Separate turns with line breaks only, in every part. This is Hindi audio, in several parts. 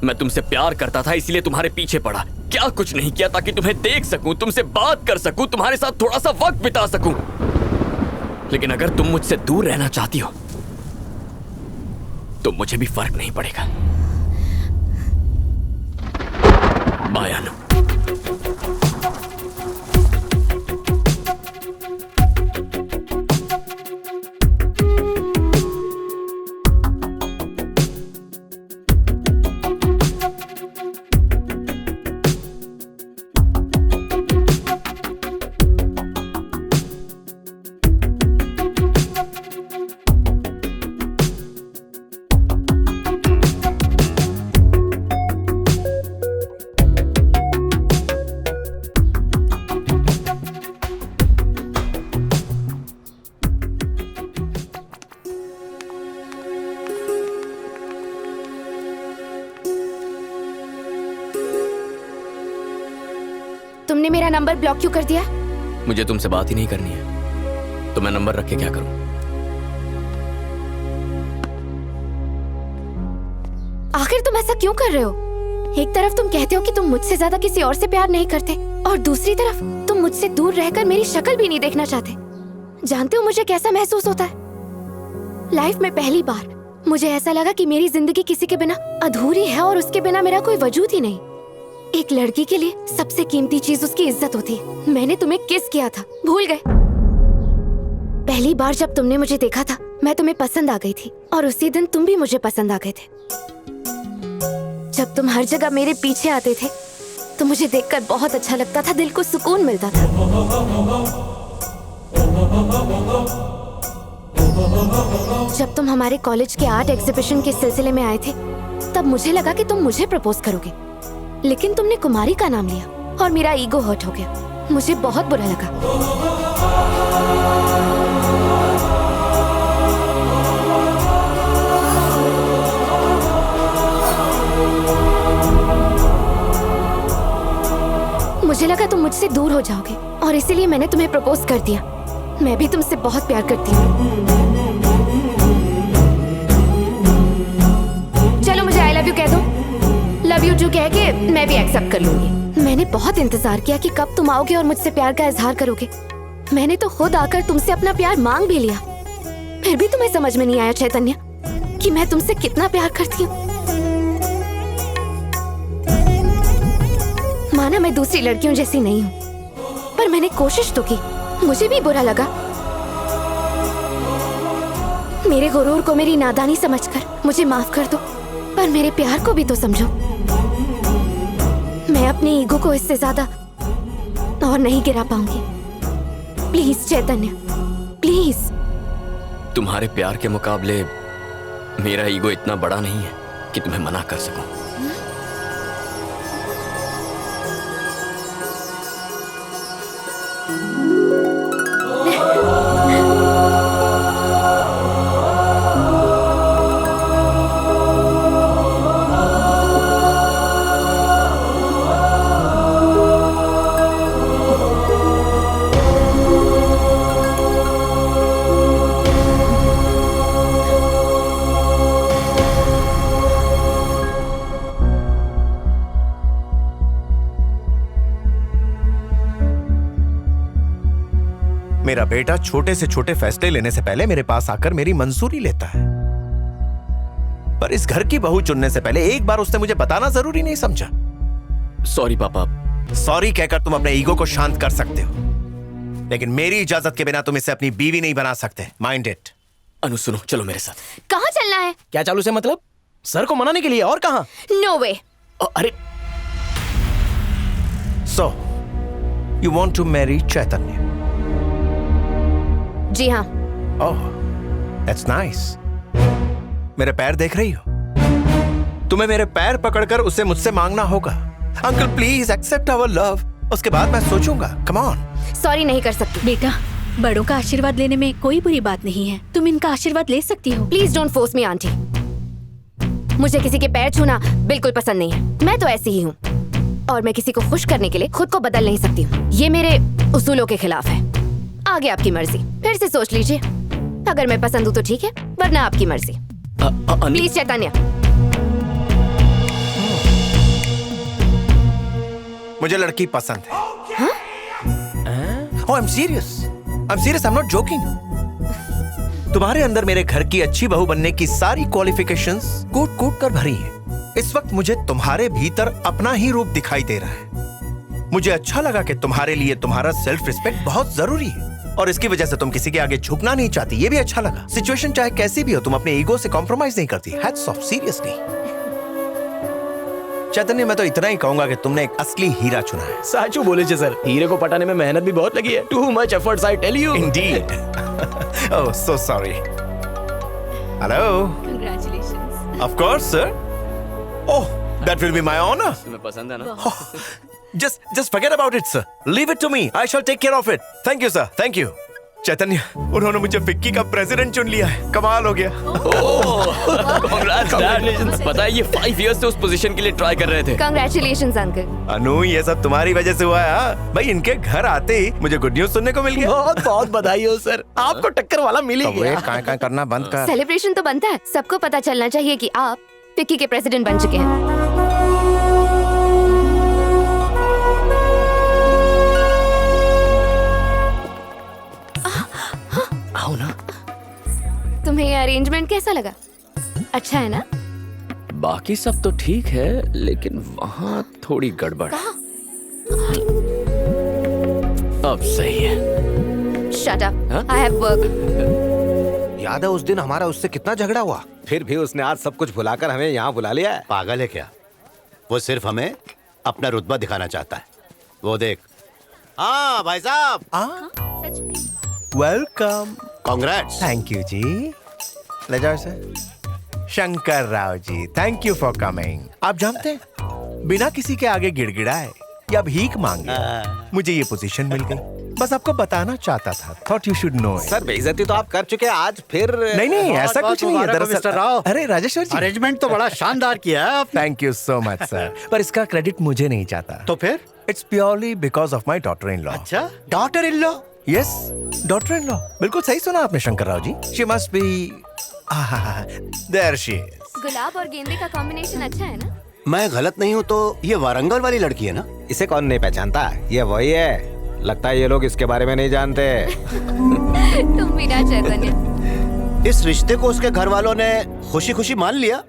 मैं तुमसे प्यार करता था इसलिए तुम्हारे पीछे पड़ा। क्या कुछ नहीं किया ताकि तुम्हें देख सकूं, तुमसे बात कर सकूं, तुम्हारे साथ थोड़ा सा वक्त बिता सकूं। लेकिन अगर तुम मुझसे दूर रहना चाहती हो तो मुझे भी फर्क नहीं पड़ेगा। बाय अनु।
तुमने मेरा नंबर ब्लॉक क्यों कर दिया?
मुझे तुमसे बात ही नहीं करनी है तो मैं नंबर रख के क्या करूं?
आखिर तुम ऐसा क्यों कर रहे हो? एक तरफ तुम कहते हो कि तुम मुझसे ज्यादा किसी और से प्यार नहीं करते और दूसरी तरफ तुम मुझसे दूर रहकर मेरी शक्ल भी नहीं देखना चाहते। जानते हो मुझे कैसा महसूस होता है? लाइफ में पहली बार मुझे ऐसा लगा कि मेरी जिंदगी किसी के बिना अधूरी है और उसके बिना मेरा कोई वजूद ही नहीं। एक लड़की के लिए सबसे कीमती चीज उसकी इज्जत होती है। मैंने तुम्हें किस किया था, भूल गए? पहली बार जब तुमने मुझे देखा था मैं तुम्हें पसंद आ गई थी और उसी दिन तुम भी मुझे पसंद आ गए थे। जब तुम हर जगह मेरे पीछे आते थे तो मुझे देखकर बहुत अच्छा लगता था, दिल को सुकून मिलता था। जब तुम हमारे कॉलेज के आर्ट एग्जीबिशन के सिलसिले में आए थे तब मुझे लगा कि तुम मुझे प्रपोज करोगे, लेकिन तुमने कुमारी का नाम लिया और मेरा ईगो हर्ट हो गया। मुझे बहुत बुरा लगा। मुझे लगा तुम मुझसे दूर हो जाओगे और इसीलिए मैंने तुम्हें प्रपोज कर दिया। मैं भी तुमसे बहुत प्यार करती हूँ। चलो मुझे आई लव यू कह दो। लव यू टू कह के मैं भी एक्सेप्ट कर लूंगी। मैंने बहुत इंतजार किया कि कब तुम आओगे और मुझसे प्यार का इजहार करोगे। मैंने तो खुद आकर तुमसे अपना प्यार मांग भी लिया, फिर भी तुम्हें समझ में नहीं आया चैतन्य कि मैं तुमसे कितना प्यार करती हूँ। माना मैं दूसरी लड़कियों जैसी नहीं हूँ, पर मैंने कोशिश तो की। मुझे भी बुरा लगा। मेरे गुरूर को मेरी नादानी समझकर मुझे माफ कर दो, पर मेरे प्यार को भी तो समझो। मैं अपने ईगो को इससे ज्यादा और नहीं गिरा पाऊंगी। Please Chaitanya, please.
तुम्हारे प्यार के मुकाबले मेरा ईगो इतना बड़ा नहीं है कि तुम्हें मना कर सकूं।
मेरा बेटा छोटे से छोटे फैसले लेने से पहले मेरे पास आकर मेरी मंजूरी लेता है, पर इस घर की बहू चुनने से पहले एक बार उसने मुझे बताना जरूरी नहीं समझा।
सॉरी पापा।
सॉरी कहकर तुम अपने ईगो को शांत कर सकते हो, लेकिन मेरी इजाजत के बिना तुम इसे अपनी बीवी नहीं बना सकते। Mind it.
अनु सुनो, चलो मेरे साथ।
कहाँ चलना है?
क्या चालू से मतलब? सर को मनाने के लिए? और कहाँ?
No way.
अरे
so you want to marry Chaitanya?
जी हाँ।
Oh, that's nice. मेरे पैर देख रही हो? तुम्हें मेरे पैर पकड़कर उसे मुझसे मांगना होगा। Uncle please accept our love, उसके बाद मैं सोचूंगा। Come on.
सॉरी नहीं कर सकती।
बेटा, बड़ों का आशीर्वाद लेने में कोई बुरी बात नहीं है। तुम इनका आशीर्वाद ले सकती हो।
Please don't force me aunty. मुझे किसी के पैर छूना बिल्कुल पसंद नहीं है। मैं तो ऐसी ही हूँ और मैं किसी को खुश करने के लिए खुद को बदल नहीं सकती हूँ। ये मेरे उसूलों के खिलाफ है। आगे आपकी मर्जी, फिर से सोच लीजिए। अगर मैं पसंद हूँ तो ठीक है, वरना आपकी मर्जी। प्लीज चैतन्य।
मुझे लड़की पसंद है। Oh, I'm serious. I'm not joking. तुम्हारे अंदर मेरे घर की अच्छी बहू बनने की सारी क्वालिफिकेशंस कूट कूट कर भरी हैं। इस वक्त मुझे तुम्हारे भीतर अपना ही रूप दिखाई दे रहा है। मुझे अच्छा लगा कि तुम्हारे लिए तुम्हारा सेल्फ रिस्पेक्ट बहुत जरूरी है और इसकी वजह से तुम किसी के आगे झुकना नहीं चाहती। ये भी अच्छा लगा। सिचुएशन चाहे कैसी भी हो, तुम अपने ईगो से कॉम्प्रोमाइज नहीं करती। Hats off, seriously. चैतन्य, मैं तो इतना ही कहूंगा कि तुमने एक असली हीरा चुना है।
साचू बोले छे सर, हीरे को पटाने में मेहनत भी बहुत लगी है। Too much efforts, I tell you.
Indeed. Oh, so sorry. Hello.
Congratulations.
Of course, sir. Oh, that will be my honor.
तुम्हें पसंद है ना?
Just forget about it, sir. Leave it to me. I shall take care of it. Thank you, sir. Thank you. चैतन्य, उन्होंने मुझे फिक्की का प्रेसिडेंट चुन लिया है। कमाल हो गया।
Congratulations. पता है ये 5 years से उस पोजीशन के लिए ट्राई कर रहे थे।
Congratulations, uncle.
अनु, ये सब तुम्हारी वजह से हुआ है। हाँ? भाई, इनके घर आते ही मुझे गुड न्यूज सुनने को मिल गया।
बहुत बहुत बधाई हो सर, आपको टक्कर वाला मिल ही गया।
काय करना बंद कर।
सेलिब्रेशन तो बनता है, सबको पता चलना चाहिए कि आप फिक्की के प्रेसिडेंट बन चुके हैं।
आओ ना।
तुम्हें ये अरेंजमेंट कैसा लगा? अच्छा है ना?
बाकी सब तो ठीक है, लेकिन वहाँ थोड़ी गड़बड़। अब सही है।
Shut up.
हाँ?
I have work.
याद है उस दिन हमारा उससे कितना झगड़ा हुआ, फिर भी उसने आज सब कुछ भुलाकर हमें यहाँ बुला लिया है।
पागल है क्या? वो सिर्फ हमें अपना रुतबा दिखाना चाहता है। वो देख। हाँ भाई साहब,
सच में?
वेलकम।
कांग्रेट्स।
थैंक यू जी। ले जाओ sir. Shankar Rao ji, thank you for coming. आप जानते हैं, बिना किसी के आगे गिड़गिड़ाए या भीख मांगे मुझे ये पोजीशन मिल गई। बस आपको बताना चाहता था। Thought you should know.
Sir, बेइज्जती तो आप कर चुके हैं, आज फिर
नहीं, ऐसा कुछ नहीं है दरअसल।
मिस्टर राव,
अरे राजेश्वर जी,
अरेंजमेंट तो बड़ा शानदार किया है आपने।
Thank you so much sir, पर इसका क्रेडिट मुझे नहीं चाहता।
तो फिर?
It's purely because of my daughter in law.
अच्छा, daughter in law?
Yes, daughter in law. बिल्कुल सही सुना आपने Shankar Rao ji. She must be there she is.
गुलाब और गेंदे का कॉम्बिनेशन अच्छा है ना?
मैं गलत नहीं हूँ तो ये वारंगल वाली लड़की है ना?
इसे कौन नहीं पहचानता, ये वही है। लगता है ये लोग इसके बारे में नहीं जानते।
तुम भी ना चैतन्य।
इस रिश्ते को उसके घर वालों ने खुशी खुशी मान लिया।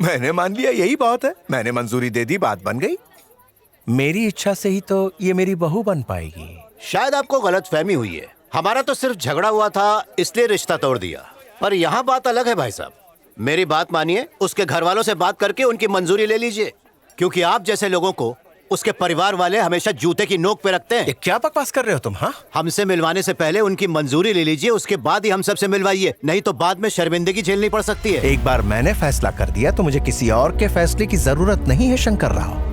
मैंने मान लिया, यही बात है। मैंने मंजूरी दे दी, बात बन गई। मेरी इच्छा से ही तो ये मेरी बहू बन पाएगी।
शायद आपको गलतफहमी हुई है। हमारा तो सिर्फ झगड़ा हुआ था, इसलिए रिश्ता तोड़ दिया। पर यहाँ बात अलग है भाई साहब। मेरी बात मानिए, उसके घर वालों से बात करके उनकी मंजूरी ले लीजिए, क्योंकि आप जैसे लोगों को उसके परिवार वाले हमेशा जूते की नोक पे रखते हैं।
ये क्या बकवास कर रहे हो तुम? हाँ,
हमसे मिलवाने से पहले उनकी मंजूरी ले लीजिए, उसके बाद ही हम सबसे मिलवाइए, नहीं तो बाद में शर्मिंदगी झेलनी पड़ सकती है।
एक बार मैंने फैसला कर दिया तो मुझे किसी और के फैसले की जरूरत नहीं है शंकर राव।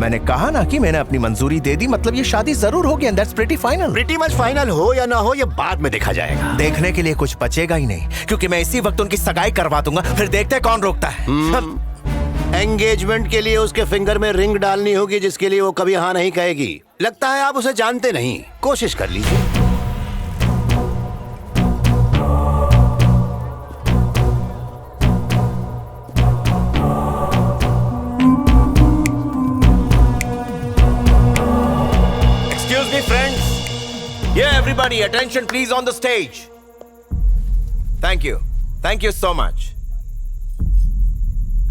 मैंने कहा ना कि मैंने अपनी मंजूरी दे दी, मतलब ये शादी जरूर होगी and that's pretty final.
Pretty much final हो या ना हो, ये बाद में देखा जाएगा।
देखने के लिए कुछ बचेगा ही नहीं, क्योंकि मैं इसी वक्त उनकी सगाई करवा दूंगा, फिर देखते हैं कौन रोकता है।
एंगेजमेंट के लिए उसके फिंगर में रिंग डालनी होगी, जिसके लिए वो कभी हाँ नहीं कहेगी। लगता है आप उसे जानते नहीं, कोशिश कर लीजिए।
Excuse me, friends. Yeah, everybody, attention please on the stage. Thank you so much.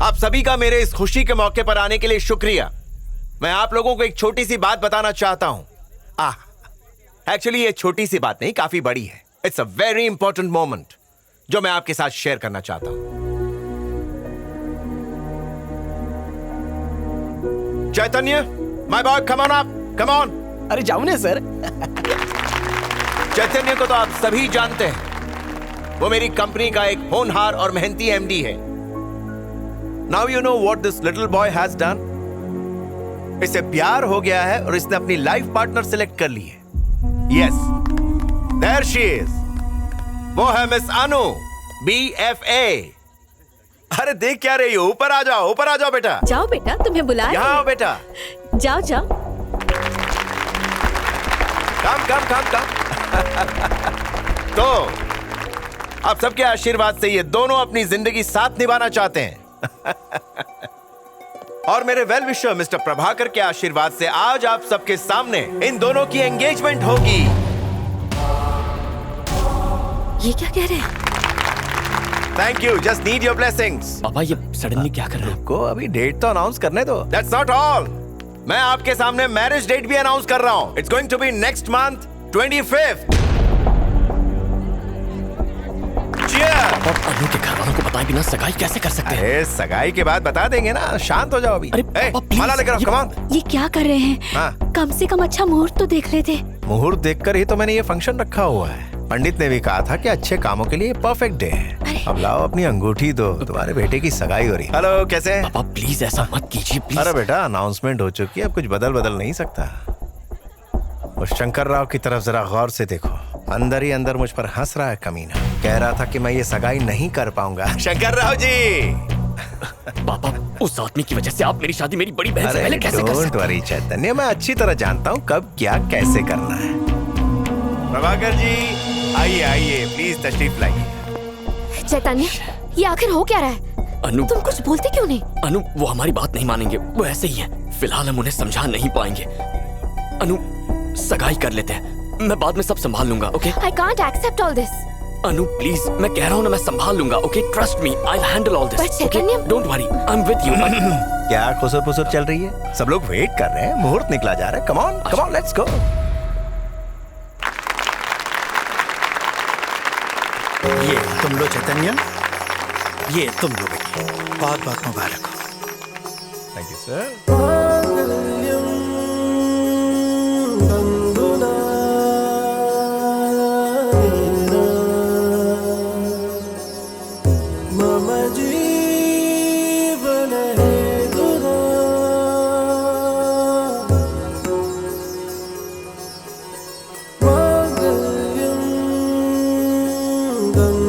आप सभी का मेरे इस खुशी के मौके पर आने के लिए शुक्रिया। मैं आप लोगों को एक छोटी सी बात बताना चाहता हूं। एक्चुअली ये छोटी सी बात नहीं, काफी बड़ी है। It's a very important moment जो मैं आपके साथ शेयर करना चाहता हूं। Chaitanya, my boy, come on up, come on.
अरे जाओ ना सर।
चैतन्य को तो आप सभी जानते हैं, वो मेरी कंपनी का एक होनहार और मेहनती एमडी है। Now you know what this little boy has done. इसे प्यार हो गया है और इसने अपनी लाइफ पार्टनर सिलेक्ट कर ली है। Yes, there she is. वो है मिस अनु, BFA। अरे देख क्या रही हो? ऊपर आ जाओ, ऊपर आ जाओ बेटा।
जाओ बेटा, तुम्हें बुला रहे
यहाँ
हैं।
आओ बेटा।
जाओ जाओ।
कम। तो आप सबके आशीर्वाद से ये दोनों अपनी जिंदगी साथ निभाना चाहते हैं। और मेरे वेल विशर मिस्टर प्रभाकर के आशीर्वाद से आज आप सबके सामने इन दोनों की एंगेजमेंट होगी।
ये क्या कह रहे हैं?
Thank you, just need your blessings.
पापा ये सडनली क्या कर रहे हो?
को अभी डेट तो अनाउंस करने दो। दैट्स नॉट ऑल, मैं आपके सामने मैरिज डेट भी अनाउंस कर रहा हूं। It's going to be next month 25th।
और अनु के घर वालों को बताए बिना सगाई कैसे कर सकते हैं?
अरे सगाई के बाद बता देंगे ना, शांत हो जाओ अभी।
अरे
ए,
पापा, प्लीज,
माला लेकर आओ,
ये-
कम ऑन।
ये क्या कर रहे हैं?
हाँ।
कम से कम अच्छा मुहूर्त तो देख लेते।
मुहूर्त देखकर ही तो मैंने ये फंक्शन रखा हुआ है। पंडित ने भी कहा था कि अच्छे कामों के लिए परफेक्ट डे है। अब लाओ अपनी अंगूठी दो, तुम्हारे बेटे की सगाई हो रही। हेलो, कैसे हैं?
पापा प्लीज ऐसा मत कीजिए प्लीज।
अरे बेटा, अनाउंसमेंट हो चुकी है, अब कुछ बदल नहीं सकता। उस शंकर राव की तरफ जरा गौर से देखो, अंदर ही अंदर मुझ पर हंस रहा है कमीना। कह रहा था कि मैं ये सगाई नहीं कर पाऊंगा। शंकर राव जी।
पापा उस आदमी की वजह से आप मेरी शादी मेरी बड़ी बहन से पहले कैसे कर
डोंट
सकते?
वरी चैतन्य, मैं अच्छी तरह जानता हूँ कब क्या कैसे करना है। प्रभाकर जी आइए आइए, प्लीज तशरीफ लाइए।
चैतन्य, ये आखिर हो क्या रहा है?
अनु
तुम कुछ बोलते क्यों नहीं?
अनु वो हमारी बात नहीं मानेंगे, वो ऐसे ही है। फिलहाल हम उन्हें समझा नहीं पाएंगे। अनु सगाई कर लेते हैं, मैं बाद में सब संभाल लूंगा। Okay
I can't accept all this.
Anu please, मैं कह रहा हूँ ना, मैं संभाल लूंगा। Okay trust me, I will handle all this.
But Chaitanya-
don't worry, I am with you.
क्या खुसर पुसर चल रही है? सब लोग वेट कर रहे हैं, मुहूर्त निकला जा रहा है। Come on let's go.
ये तुम लो चैतन्य, ये तुम लो बेटी, बहुत बहुत मुबारक हो।
Thank you sir.
Ganga